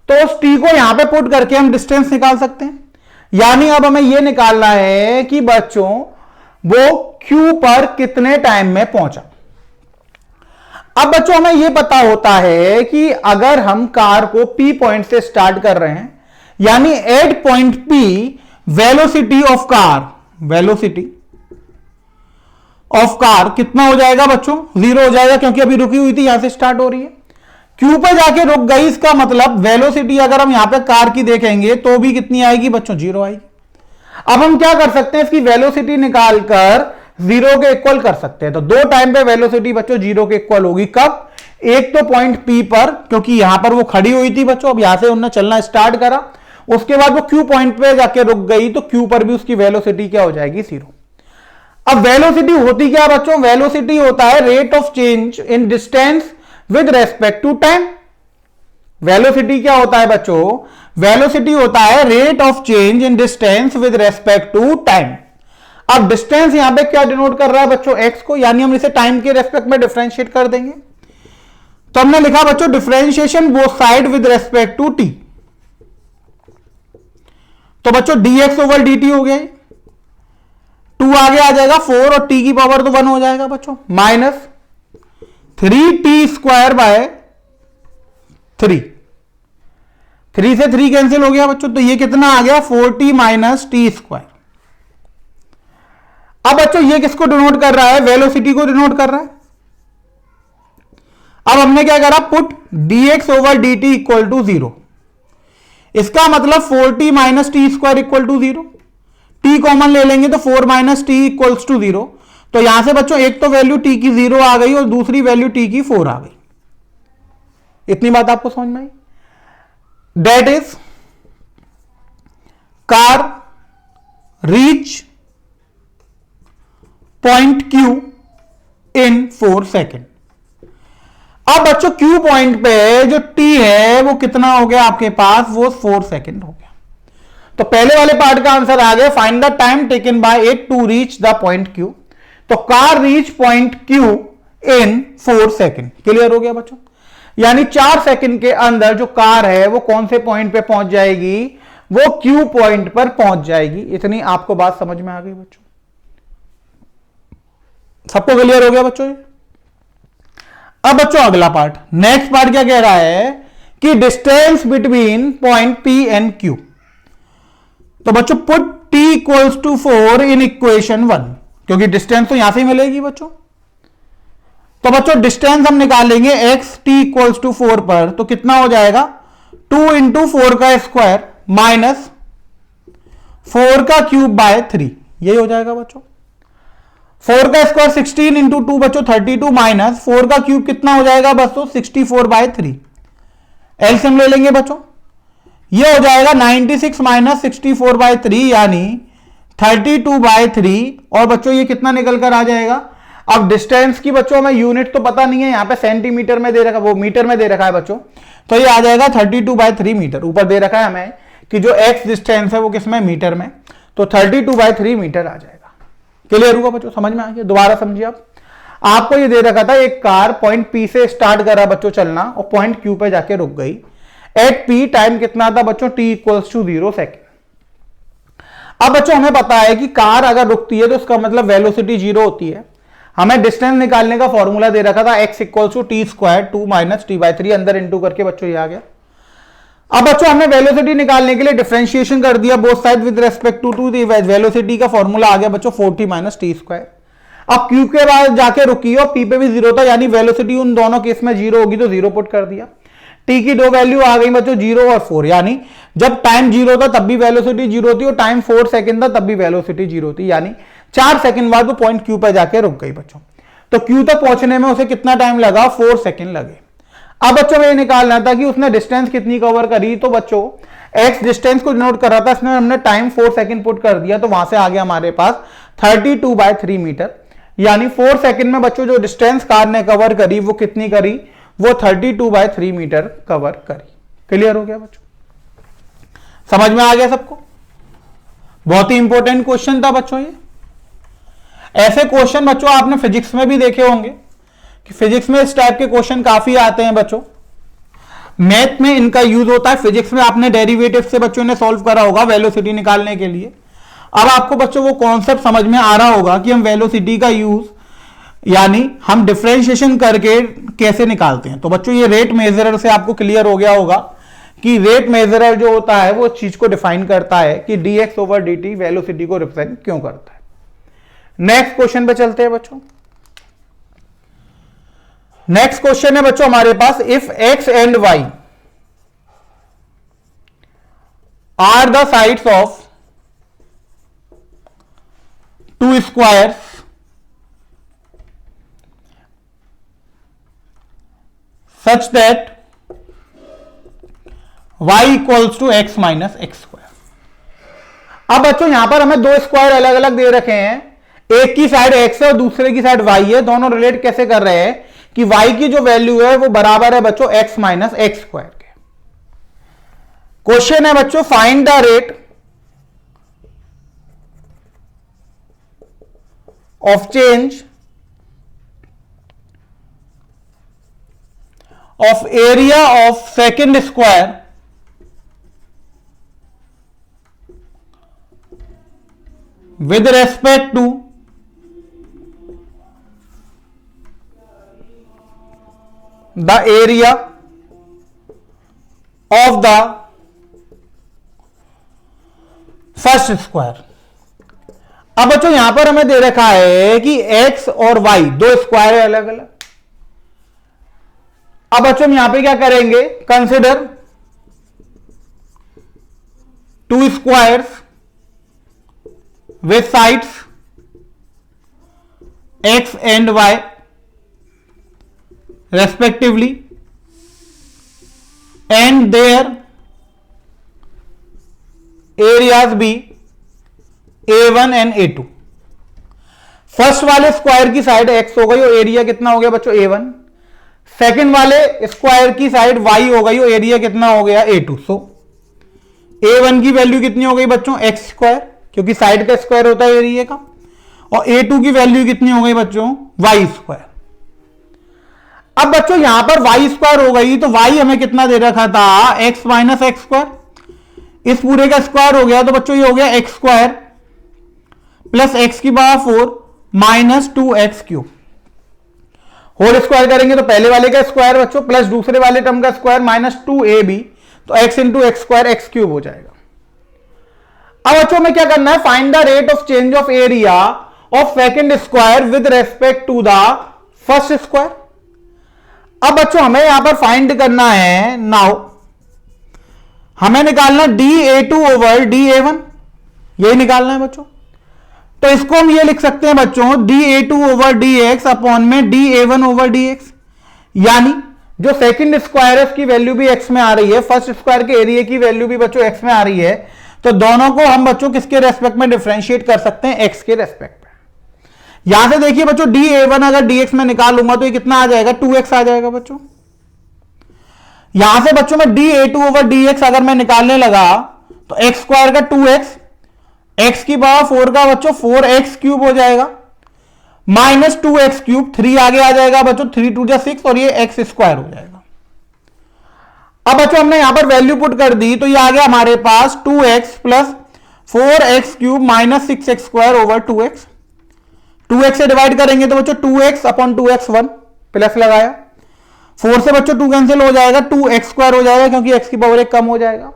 तो उस T को यहां पे पुट करके हम डिस्टेंस निकाल सकते हैं। यानी अब हमें यह निकालना है कि बच्चों वो Q पर कितने टाइम में पहुंचा। अब बच्चों हमें यह पता होता है कि अगर हम कार को P पॉइंट से स्टार्ट कर रहे हैं, यानी at point P velocity of car, velocity of car कितना हो जाएगा बच्चों, 0 हो जाएगा, क्योंकि अभी रुकी हुई थी, यहां से स्टार्ट हो रही है, Q पे जाके रुक गई, इसका मतलब वेलोसिटी अगर हम यहां पे कार की देखेंगे तो भी कितनी आएगी बच्चों, 0 आएगी। अब हम क्या कर सकते हैं, इसकी वेलोसिटी निकालकर जीरो के इक्वल कर सकते हैं। तो दो टाइम पे वेलोसिटी बच्चों जीरो के इक्वल होगी। कब? एक तो पॉइंट पी पर, क्योंकि यहां पर वो खड़ी हुई थी बच्चों, अब यहां से उन्होंने चलना स्टार्ट करा, उसके बाद वो क्यू पॉइंट पे जाके रुक गई, तो क्यू पर भी उसकी वेलोसिटी क्या हो जाएगी? जीरो। अब वेलोसिटी होती क्या बच्चों? वेलोसिटी होता है rate of change in distance with respect to time. Velocity क्या होता है बच्चों? वेलोसिटी होता है rate of change in distance with respect to time. अब डिस्टेंस यहां पे क्या डिनोट कर रहा है बच्चों? एक्स को, यानी हम इसे टाइम के रेस्पेक्ट में डिफरेंशिएट कर देंगे। तो हमने लिखा बच्चों differentiation both side with respect to t. तो बच्चों dx ओवर dt हो गया, 2 आगे आ जाएगा 4 और t की पावर तो 1 हो जाएगा बच्चों, माइनस 3t स्क्वायर बाय 3। 3 से 3 कैंसिल हो गया बच्चों, तो ये कितना आ गया? 4t minus T square. अब बच्चों ये किसको डिनोट कर रहा है? वेलोसिटी को डिनोट कर रहा है। अब हमने क्या करा? Put dx over dt equal to 0। इसका मतलब 4t minus T square equal to 0। t common ले लेंगे तो 4 माइनस टी इक्वल्स टू 0। तो यहां से बच्चों एक तो वैल्यू t की 0 आ गई और दूसरी वैल्यू t की 4 आ गई। इतनी बात आपको समझ में आई? That is car reach point Q in 4 second. अब बच्चों Q पॉइंट पे जो T है वो कितना हो गया आपके पास? वो 4 सेकेंड हो गया। तो पहले वाले पार्ट का आंसर आ गया, find the time taken by it to reach the point Q। तो car reach point Q in 4 second. Clear हो गया बच्चों? यानी 4 सेकेंड के अंदर जो कार है वो कौन से पॉइंट पे पहुंच जाएगी? वो Q पॉइंट पर पहुंच जाएगी। इतनी आपको बात समझ में आ गई बच्चों? सबको क्लियर हो गया बच्चों? अब बच्चों अगला पार्ट, नेक्स्ट पार्ट क्या कह रहा है कि distance between point P and Q। तो बच्चों put T equals to 4 in equation 1, क्योंकि डिस्टेंस तो यहां से मिलेगी बच्चों। तो बच्चों डिस्टेंस हम निकालेंगे x t इक्वल्स टू 4 पर, तो कितना हो जाएगा? 2 इंटू 4 का स्क्वायर माइनस 4 का क्यूब बाय 3। यही हो जाएगा बच्चों। 4 का स्क्वायर 16 इंटू 2 बच्चों 32 माइनस 4 का क्यूब कितना हो जाएगा बच्चों? 64 बाय 3। एलसीएम ले लेंगे बच्चों, ये हो जाएगा 96 माइनस 64 बाय 3 यानी 32 बाय 3। और बच्चों ये कितना निकल कर आ जाएगा? अब डिस्टेंस की बच्चों में यूनिट तो पता नहीं है, यहां पे सेंटीमीटर में दे रखा, वो मीटर में दे रखा है बच्चों, तो ये आ जाएगा 32 बाय 3 मीटर। ऊपर दे रखा है हमें कि जो x डिस्टेंस है वो किसमें? मीटर में। तो 32 बाय 3 मीटर आ जाएगा। क्लियर हुआ बच्चों? समझ में आ गया? दोबारा समझिए आप। आपको ये दे रखा था एक कार पॉइंट P से स्टार्ट करा बच्चों चलना और पॉइंट Q पे जाके रुक गई। एट P टाइम कितना था बच्चों? T equals to 0 second. अब बच्चों हमें पता है कि कार अगर रुकती है तो उसका मतलब वेलोसिटी 0 होती है। हमें डिस्टेंस निकालने का फॉर्मूला दे रखा था x equals to T square 2 minus T by 3, अंदर इंटू करके बच्चों ये आ गया। अब बच्चों हमने वेलोसिटी निकालने के लिए डिफरेंशिएशन कर दिया both side with respect to the velocity का फॉर्मूला आ गया बच्चों 4t माइनस टी स्क्वायर। अब Q के बाद जाके रुकी और P पे भी 0 था, यानी वेलोसिटी उन दोनों केस में 0 होगी, तो 0 पुट कर दिया। T की दो वैल्यू आ गई बच्चों 0 और 4, यानी जब टाइम 0 था तब भी वेलोसिटी 0 थी और टाइम 4 सेकंड था तब भी वेलोसिटी 0 थी, यानी 4 सेकंड बाद वो पॉइंट Q पे जाके रुक गई बच्चों। तो Q तक पहुंचने में उसे कितना टाइम लगा? 4 सेकंड लगे। अब बच्चों में निकालना था कि उसने डिस्टेंस कितनी कवर करी, तो बच्चों x डिस्टेंस को नोट कर रहा था, इसमें हमने टाइम 4 सेकंड पुट कर दिया, तो वहां से आ गया हमारे पास 32 बाय 3 मीटर, यानी 4 सेकंड में बच्चों जो डिस्टेंस कार ने कवर करी वो कितनी करी? वो 32 बाय 3 मीटर कवर करी। क्लियर हो गया बच्चों? समझ में आ गया सबको? बहुत ही इंपॉर्टेंट क्वेश्चन था बच्चों ये। ऐसे क्वेश्चन बच्चों आपने फिजिक्स में भी देखे होंगे कि फिजिक्स में इस टाइप के क्वेश्चन काफी आते हैं बच्चों। मैथ में इनका यूज होता है, फिजिक्स में आपने डेरिवेटिव से बच्चों ने सॉल्व करा होगा वेलोसिटी निकालने के लिए। अब आपको बच्चों वो कॉन्सेप्ट समझ में आ रहा होगा कि हम वेलोसिटी का यूज यानी हम डिफरेंशिएशन करके कैसे निकालते हैं। तो बच्चों ये रेट मेजरर से आपको क्लियर हो गया होगा कि रेट मेजरर जो होता है वो चीज को डिफाइन करता है कि dx ओवर dt वेलोसिटी को रिप्रेजेंट क्यों करता है। नेक्स्ट क्वेश्चन पे चलते हैं बच्चों। नेक्स्ट क्वेश्चन है बच्चों हमारे पास, if x and y are the sides of 2 squares such that y equals to x minus x square। अब बच्चों यहां पर हमें दो स्क्वायर अलग अलग दे रखे हैं, एक की साइड x है और दूसरे की साइड y है। दोनों रिलेट कैसे कर रहे हैं कि y की जो वैल्यू है वो बराबर है बच्चों x माइनस एक्स स्क्वायर के। क्वेश्चन है बच्चों, find the rate of change of area of second square with respect to the area of the first square। अब बच्चों यहां पर हमें दे रखा है कि x और y दो स्क्वायर है अलग अलग। अब बच्चों हम यहां पे क्या करेंगे, consider two squares with sides x and y respectively and their areas be A1 and A2। First वाले स्क्वायर की साइड x हो गई और एरिया कितना हो गया बच्चों A1। सेकंड वाले स्क्वायर की साइड y हो गई और एरिया कितना हो गया A2। सो A1 की वैल्यू कितनी हो गई बच्चों x स्क्वायर, क्योंकि साइड का स्क्वायर होता है एरिया का, और A2 की वैल्यू कितनी हो गई बच्चों y स्क्वायर। अब बच्चों यहां पर y स्क्वायर हो गई तो y हमें कितना दे रखा था x माइनस एक्स स्क्वायर, इस पूरे का स्क्वायर हो गया तो बच्चों ये हो गया x स्क्वायर प्लस एक्स की power 4 minus 2x cube. Whole square करेंगे तो पहले वाले का स्क्वायर बच्चों प्लस दूसरे वाले टर्म का स्क्वायर माइनस 2ab, तो x into x square x cube हो जाएगा। अब बच्चों में क्या करना है, find the rate of change of area of second square with respect to the first square. अब बच्चों हमें यहां पर फाइंड करना है, नाउ हमें निकालना dA2 ओवर dA1, यही निकालना है बच्चों। तो इसको हम ये लिख सकते हैं बच्चों dA2 ओवर dx अपॉन में dA1 ओवर dx, यानी जो सेकंड स्क्वायर है उसकी वैल्यू भी x में आ रही है, फर्स्ट स्क्वायर के एरिया की वैल्यू भी बच्चों x में आ रही है, तो दोनों को हम बच्चों किसके रेस्पेक्ट में डिफरेंशिएट कर सकते हैं, x के रेस्पेक्ट में। यहां से देखिए बच्चों dA1 अगर dx में निकालूंगा तो ये कितना आ जाएगा 2x आ जाएगा बच्चों। यहां से बच्चों में dA2 ओवर dx अगर मैं निकालने लगा तो x स्क्वायर का 2x, x की पावर 4 का बच्चों 4x क्यूब हो जाएगा माइनस 2x क्यूब, 3 आगे आ जाएगा बच्चों, 3 2 जा 6 और ये x स्क्वायर हो जाएगा। अब बच्चों हमने यहां पर वैल्यू पुट कर दी तो ये आ गया हमारे पास 2x plus 4x cube minus 6x square over 2x। 2x से डिवाइड करेंगे तो बच्चों 2x अपॉन 2x 1 प्लस लगाया, 4 से बच्चों 2 कैंसिल हो जाएगा, 2x स्क्वायर हो जाएगा क्योंकि x की पावर 1 कम हो जाएगा,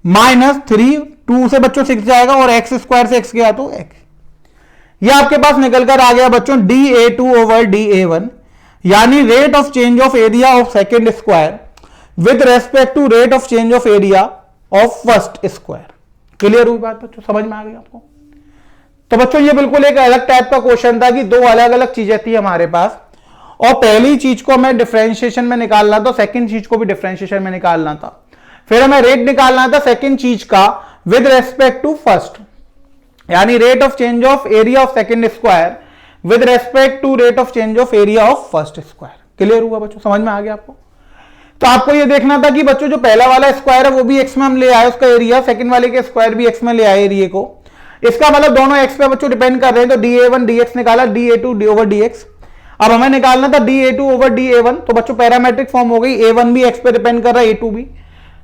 माइनस 3, 2 से बच्चों 6 जाएगा और x स्क्वायर से x गया तो x। ये आपके पास निकल कर आ गया बच्चों dA2 ओवर dA1, यानी rate of change of area of second square with respect to rate of change of area of first square. Clear हुई बात बच्चों, समझ में आ गई आपको? तो बच्चों ये बिल्कुल एक अलग टाइप का क्वेश्चन था कि दो अलग अलग चीजें थी हमारे पास, और पहली चीज को हमें डिफरेंशिएशन में निकालना था, सेकंड चीज को भी डिफरेंशिएशन में निकालना था, फिर हमें रेट निकालना था सेकंड चीज का विद रेस्पेक्ट टू फर्स्ट, यानी rate of change of area of second square with respect to rate of change of area of first square. Clear हुआ बच्चों, समझ में आ गया आपको? तो आपको ये देखना था कि बच्चों जो पहला वाला स्क्वायर है वो भी एक्स में हम ले आए उसका एरिया, सेकंड वाले के स्क्वायर भी एक्स में ले आए एरिया को, इसका मतलब दोनों एक्स पे बच्चों डिपेंड कर रहे हैं। तो dA1 dx निकाला, dA2 ओवर dx। अब हमें निकालना था dA2 ओवर dA1, तो बच्चों पैरामेट्रिक फॉर्म हो गई, A1 भी एक्स पे डिपेंड कर रहा है, A2 भी,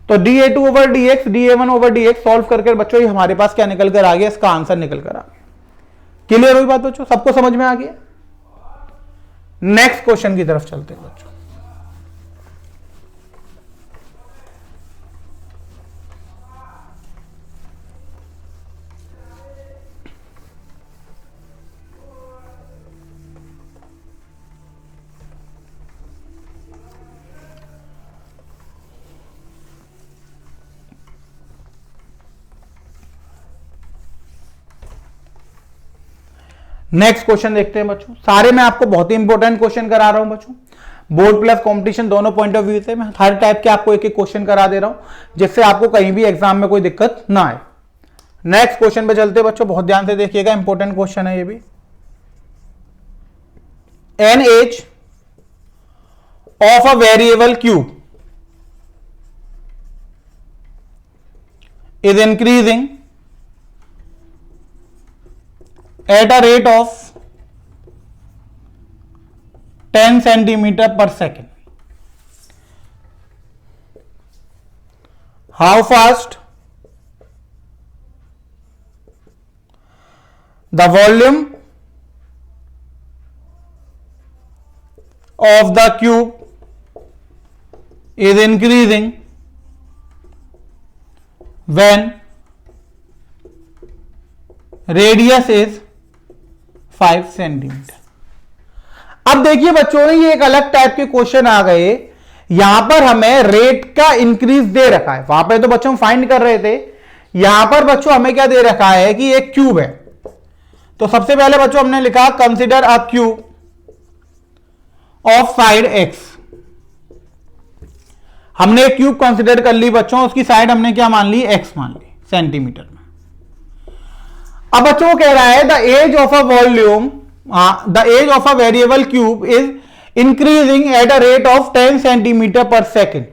तो dA2 over dx dA1 over dx solve करके बच्चों ये हमारे पास क्या निकल कर आ गया, इसका आंसर निकल कर आ गया। क्लियर हुई बात बच्चों, सबको समझ में आ गया? नेक्स्ट क्वेश्चन की तरफ चलते हैं बच्चों। नेक्स्ट क्वेश्चन देखते हैं बच्चों। सारे मैं आपको बहुत ही इंपॉर्टेंट क्वेश्चन करा रहा हूं बच्चों, बोर्ड प्लस कंपटीशन दोनों पॉइंट ऑफ व्यू से मैं हर टाइप के आपको एक एक क्वेश्चन करा दे रहा हूं, जिससे आपको कहीं भी एग्जाम में कोई दिक्कत ना आए। नेक्स्ट क्वेश्चन पे चलते हैं बच्चों, बहुत ध्यान से देखिएगा, इंपॉर्टेंट क्वेश्चन है ये भी। An edge of a variable cube is increasing at a rate of 10 centimeter per second. How fast the volume of the cube is increasing when radius is 5 centimetre. अब देखिए बच्चों, ये एक अलग टाइप के क्वेश्चन आ गए। यहां पर हमें रेट का इंक्रीज दे रखा है, वहां पे तो बच्चों हम फाइंड कर रहे थे, यहां पर बच्चों हमें क्या दे रखा है कि एक क्यूब है। तो सबसे पहले बच्चों हमने लिखा consider a cube of side x. हमने एक क्यूब कंसीडर कर ली बच्चों, उसकी साइड हमने क्या मान ली, एक्स मान ली सेंटीमीटर में। अब बच्चों को कह रहा है the edge of a volume, the edge of a variable cube is increasing at a rate of 10 centimetre पर सेकेंड।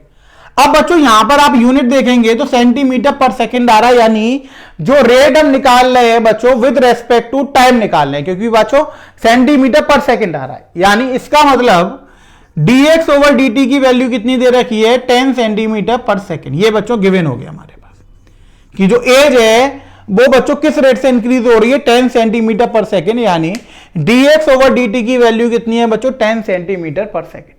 अब बच्चों यहां पर आप यूनिट देखेंगे तो सेंटीमीटर पर सेकेंड आ रहा है, यानी जो रेट हम निकाल रहे हैं बच्चों विद रेस्पेक्ट टू टाइम निकाल रहे हैं, क्योंकि बच्चों सेंटीमीटर पर सेकेंड आ रहा है। यानी इसका मतलब dx ओवर dt की वैल्यू कितनी दे रखी है, 10 सेंटीमीटर पर सेकेंड। ये बच्चों गिवन हो गया हमारे पास कि जो एज है वो बच्चों किस रेट से इंक्रीज हो रही है, 10 सेंटीमीटर पर सेकेंड। यानी dx ओवर dt की वैल्यू कितनी है बच्चों, 10 सेंटीमीटर पर सेकेंड।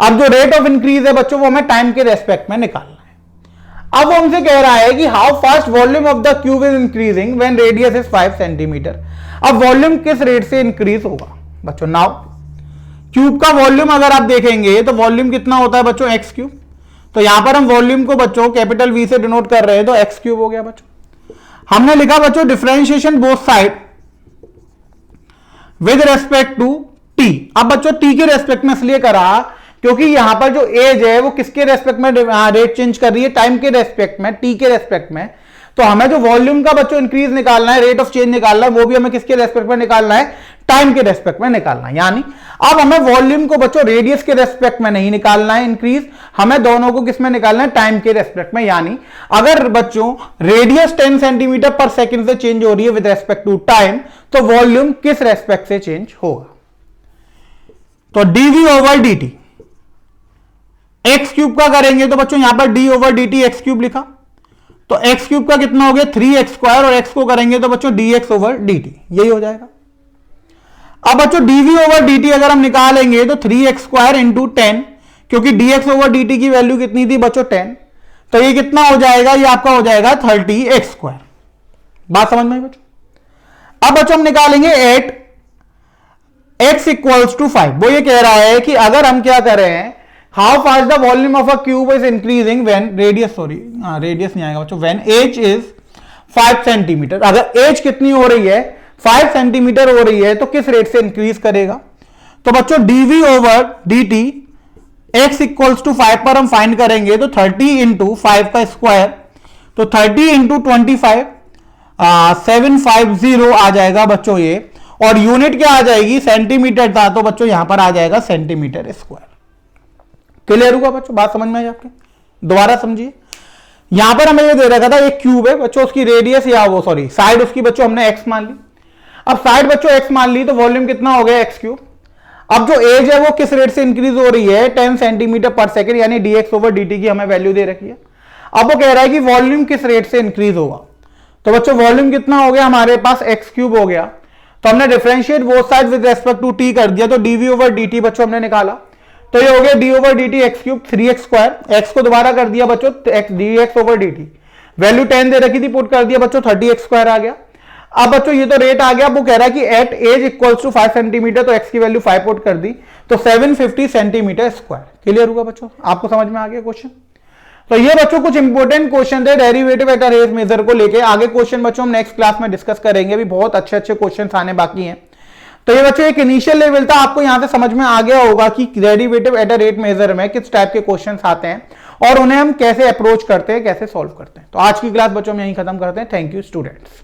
अब जो रेट ऑफ इंक्रीज है बच्चों वो हमें टाइम के रेस्पेक्ट में निकालना है। अब वो हमसे कह रहा है कि how fast volume of the cube is increasing when radius is 5 centimetre. अब वॉल्यूम किस रेट से इंक्रीज होगा बच्चों। नाउ क्यूब का वॉल्यूम अगर आप देखेंगे तो वॉल्यूम कितना होता है बच्चों, एक्स क्यूब। तो यहां पर हम वॉल्यूम को बच्चों कैपिटल वी से डिनोट कर रहे हैं, तो एक्स क्यूब हो गया बच्चों। हमने लिखा बच्चों differentiation both side with respect to T. अब बच्चों टी के रेस्पेक्ट में इसलिए करा क्योंकि यहां पर जो एज है वो किसके रेस्पेक्ट में रेट चेंज कर रही है, टाइम के रेस्पेक्ट में, टी के रेस्पेक्ट में। तो हमें जो वॉल्यूम का बच्चों इंक्रीज निकालना है, रेट ऑफ चेंज निकालना है, वो भी हमें किसके रेस्पेक्ट में निकालना है, टाइम के रेस्पेक्ट में निकालना है। यानी अब हमें वॉल्यूम को बच्चों रेडियस के रेस्पेक्ट में नहीं निकालना है इंक्रीज, हमें दोनों को किस में निकालना है, टाइम के रेस्पेक्ट में। यानी अगर बच्चों रेडियस 10 सेंटीमीटर पर सेकेंड से चेंज हो रही है विद रेस्पेक्ट टू टाइम, तो वॉल्यूम किस रेस्पेक्ट से चेंज होगा। तो DV over D T x cube का करेंगे तो बच्चों यहां पर D over D T x cube लिखा, तो एक्स क्यूब का कितना हो गया 3x स्क्वायर, और एक्स को करेंगे तो बच्चों dx ओवर dt, यही हो जाएगा। अब बच्चों dv ओवर dt अगर हम निकालेंगे तो 3x स्क्वायर इंटू 10, क्योंकि dx ओवर dt की वैल्यू कितनी थी बच्चों 10, तो ये कितना हो जाएगा, ये आपका हो जाएगा 30x स्क्वायर। बात समझ में आई बच्चों। अब बच्चों हम निकालेंगे एट x इक्वल्स टू 5। वो ये कह रहा है कि अगर हम क्या करें, how fast the volume of a cube is increasing when radius, sorry radius नहीं आएगा बच्चों, व्हेन एज इज 5 सेंटीमीटर। अगर एज कितनी हो रही है, 5 सेंटीमीटर हो रही है, तो किस रेट से इंक्रीज करेगा। तो बच्चों DV over D T x equals to 5 पर हम फाइंड करेंगे तो 30 इंटू 5 का स्क्वायर, तो 30 इंटू 25 750 आ जाएगा बच्चों ये, और यूनिट क्या आ जाएगी, सेंटीमीटर था, तो बच्चों यहां पर आ जाएगा सेंटीमीटर स्क्वायर। क्लियर हुआ बच्चों, बात समझ में आई आपके। दोबारा समझिए, यहां पर हमें ये दे रखा था एक क्यूब है बच्चों, उसकी रेडियस या वो सॉरी साइड उसकी बच्चों हमने एक्स मान ली। अब साइड बच्चों एक्स मान ली तो वॉल्यूम कितना हो गया एक्स क्यूब। अब जो एज है वो किस रेट से इंक्रीज हो रही है, 10 सेंटीमीटर पर सेकेंड, यानी dx ओवर dt की हमें वैल्यू दे रखी है। अब वो कह रहा है कि वॉल्यूम किस रेट से इंक्रीज होगा। तो बच्चों वॉल्यूम कितना हो गया हमारे पास, एक्स क्यूब हो गया। तो हमने differentiate both side with respect to T कर दिया, तो dv ओवर dt बच्चों हमने निकाला, तो ये हो गया D over D T x cube 3x square, x को दोबारा कर दिया बच्चों dx ओवर dt, वैल्यू 10 दे रखी थी, पुट कर दिया बच्चों 30x स्क्वायर आ गया। अब बच्चों ये तो रेट आ गया, वो कह रहा है कि at edge equals to 5 centimetre, तो x की वैल्यू 5 पुट कर दी, तो 750 सेंटीमीटर स्क्वायर। क्लियर हुआ बच्चों, आपको समझ में आ गया क्वेश्चन। तो ये बच्चों कुछ इंपॉर्टेंट क्वेश्चन थे derivative at a rate measure को लेके। आगे क्वेश्चन बच्चों हम नेक्स्ट क्लास में डिस्कस करेंगे, अभी बहुत अच्छे क्वेश्चन आने बाकी हैं। तो ये बच्चों एक इनिशियल लेवल था, आपको यहां से समझ में आ गया होगा कि derivative at a rate measure में किस टाइप के क्वेश्चंस आते हैं और उन्हें हम कैसे अप्रोच करते हैं, कैसे सॉल्व करते हैं। तो आज की क्लास बच्चों हम यहीं खत्म करते हैं। Thank you students.